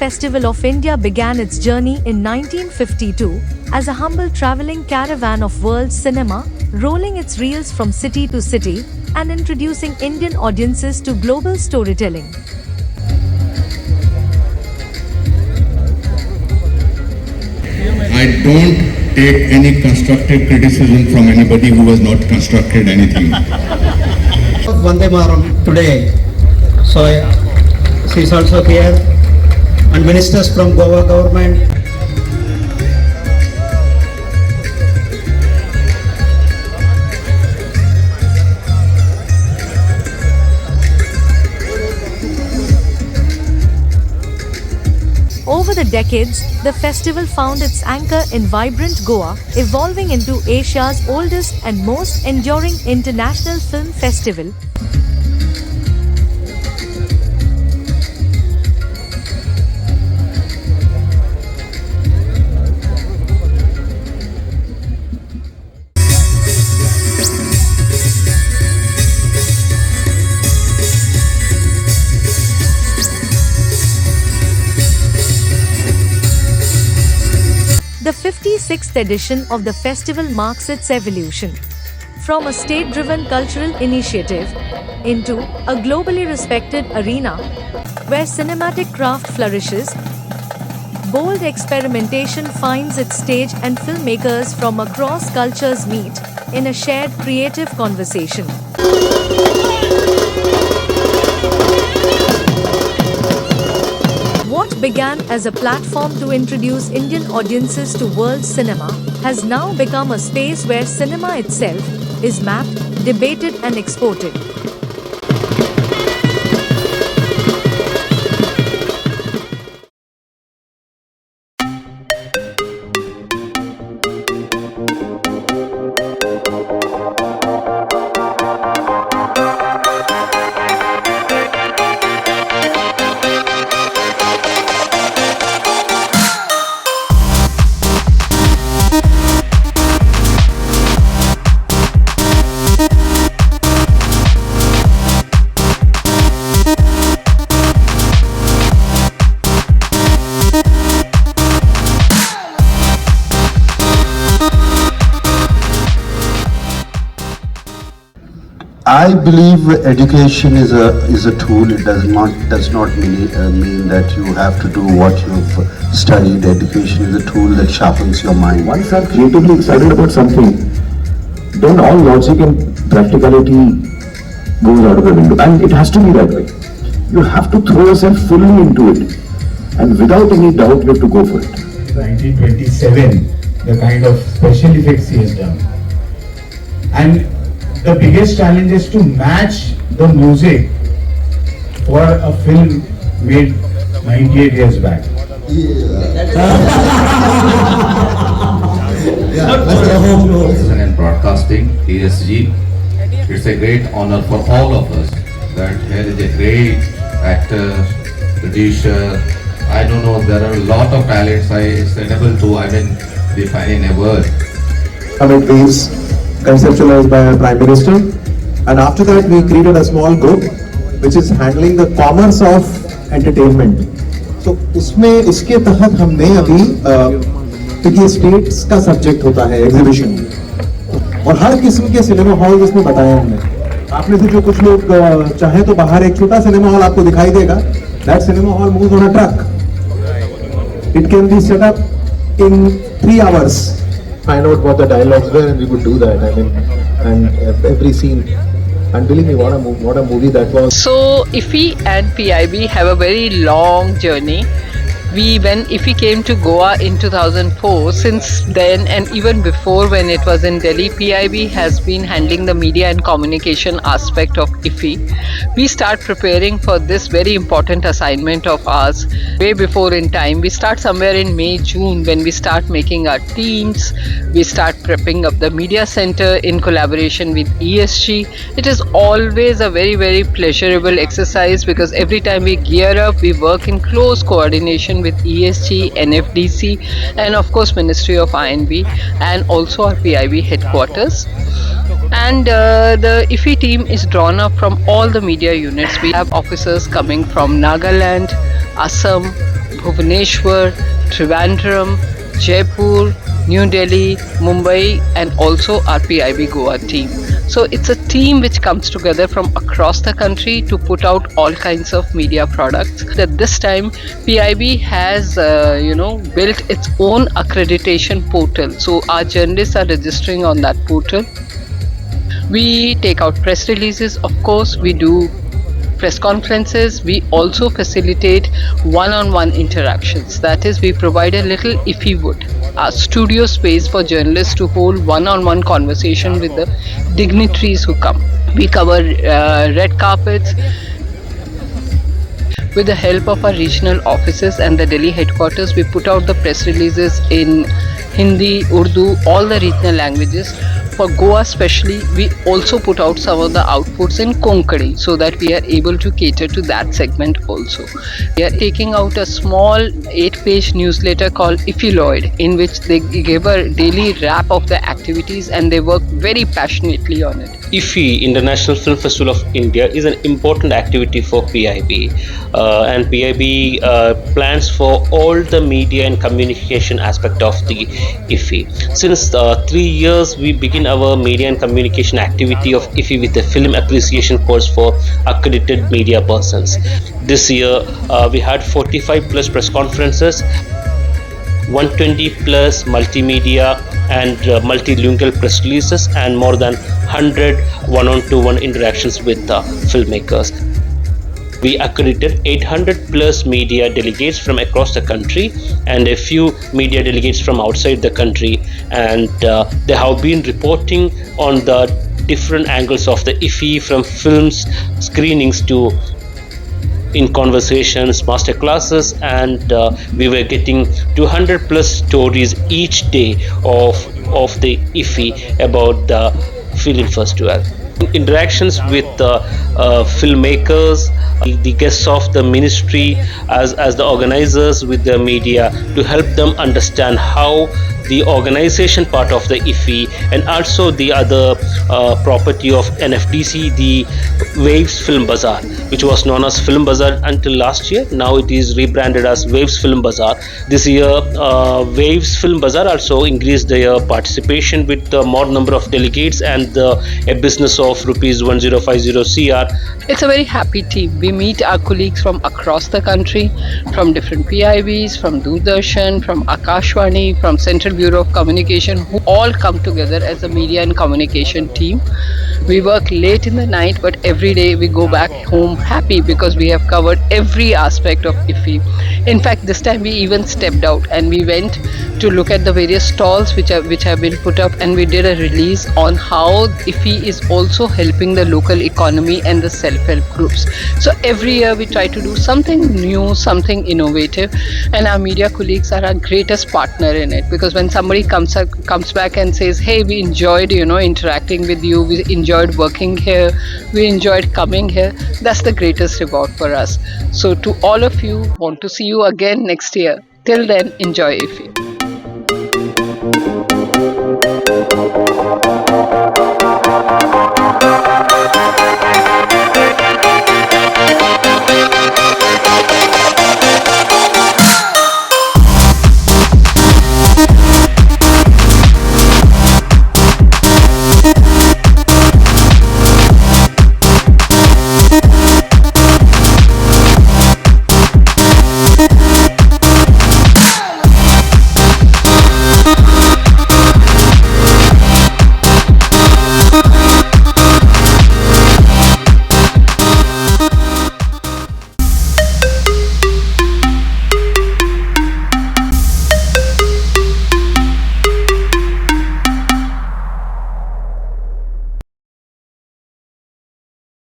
Festival of India began its journey in 1952 as a humble traveling caravan of world cinema, rolling its reels from city to city and introducing Indian audiences to global storytelling. I don't take any constructive criticism from anybody who has not constructed anything. Vande Mataram today, so she is also here, and ministers from Goa government. Over the decades, the festival found its anchor in vibrant Goa, evolving into Asia's oldest and most enduring international film festival. The 56th edition of the festival marks its evolution from a state-driven cultural initiative into a globally respected arena where cinematic craft flourishes, bold experimentation finds its stage, and filmmakers from across cultures meet in a shared creative conversation. What began as a platform to introduce Indian audiences to world cinema has now become a space where cinema itself is mapped, debated, and exported. I believe education is a tool. It does not mean that you have to do what you've studied. Education is a tool that sharpens your mind. Once you are creatively excited about something, then all logic and practicality goes out of the window, and it has to be that way. You have to throw yourself fully into it, and without any doubt, you have to go for it. 1927, the kind of special effects he has done, and the biggest challenge is to match the music for a film made 98 years back. Television and Broadcasting, ESG. It's a great honor for all of us that here is a great actor, producer. I don't know, there are a lot of talents I unable to define in a word. Waves conceptualized by our Prime Minister, and after that we created a small group which is handling the commerce of entertainment. So उसमें इसके तहत हमने अभी क्योंकि states का subject होता है exhibition, और हर किस्म के सिनेमा हॉल इसमें बताया हमने. आपने से जो कुछ लोग चाहे तो बाहर एक छोटा सिनेमा हॉल आपको दिखाई देगा. That cinema hall moves on a truck. It can be set up in 3 hours. Find out what the dialogues were, and we could do that. And every scene. And believe me, what a movie that was. So IFFI and PIB have a very long journey. When IFFI came to Goa in 2004, since then and even before when it was in Delhi, PIB has been handling the media and communication aspect of IFFI. We start preparing for this very important assignment of ours way before in time. We start somewhere in May, June when we start making our teams. We start prepping up the media center in collaboration with ESG. It is always a very, very pleasurable exercise because every time we gear up, we work in close coordination with ESG, NFDC, and of course Ministry of INB and also our PIB headquarters. And the IFFI team is drawn up from all the media units. We have officers coming from Nagaland, Assam, Bhubaneswar, Trivandrum, Jaipur, New Delhi, Mumbai, and also our PIB Goa team. So it's a team which comes together from across the country to put out all kinds of media products. At this time, PIB has built its own accreditation portal. So our journalists are registering on that portal. We take out press releases, of course, we do press conferences. We also facilitate one-on-one interactions. That is, we provide a little IFFI wood, a studio space for journalists to hold one-on-one conversation with the dignitaries who come. We cover red carpets. With the help of our regional offices and the Delhi headquarters, we put out the press releases in Hindi, Urdu, all the regional languages. For Goa especially, we also put out some of the outputs in Konkani so that we are able to cater to that segment also. We are taking out a small 8-page newsletter called Iffiloid, in which they give a daily wrap of the activities and they work very passionately on it. IFFI, International Film Festival of India, is an important activity for PIB, and PIB plans for all the media and communication aspect of the IFFI. Since 3 years, we begin our media and communication activity of IFFI with a film appreciation course for accredited media persons. This year, we had 45 plus press conferences, 120 plus multimedia and multilingual press releases, and more than 100 one-on-one interactions with filmmakers. We accredited 800 plus media delegates from across the country and a few media delegates from outside the country, and they have been reporting on the different angles of the IFFI, from films screenings to in conversations, master classes, and we were getting 200 plus stories each day of the IFFI about the film festival. Interactions with filmmakers, the guests of the ministry, as the organizers with the media, to help them understand how the organization part of the IFFI and also the other property of NFDC, the Waves Film Bazaar, which was known as Film Bazaar until last year. Now it is rebranded as Waves Film Bazaar. This year, Waves Film Bazaar also increased their participation with more number of delegates and a business of rupees 1050 CR. It's a very happy team. We meet our colleagues from across the country, from different PIBs, from Doordarshan, from Akashvani, from Central Bureau of Communication, who all come together as a media and communication team. We work late in the night, but every day we go back home happy because we have covered every aspect of IFFI. In fact, this time we even stepped out and we went to look at the various stalls which have been put up, and we did a release on how IFFI is also helping the local economy and the self-help groups. So every year we try to do something new, something innovative, and our media colleagues are our greatest partner in it, because when somebody comes back and says, hey, we enjoyed interacting with you, we enjoyed working here, we enjoyed coming here, that's the greatest reward for us. So to all of you, want to see you again next year. Till then, enjoy IFFI.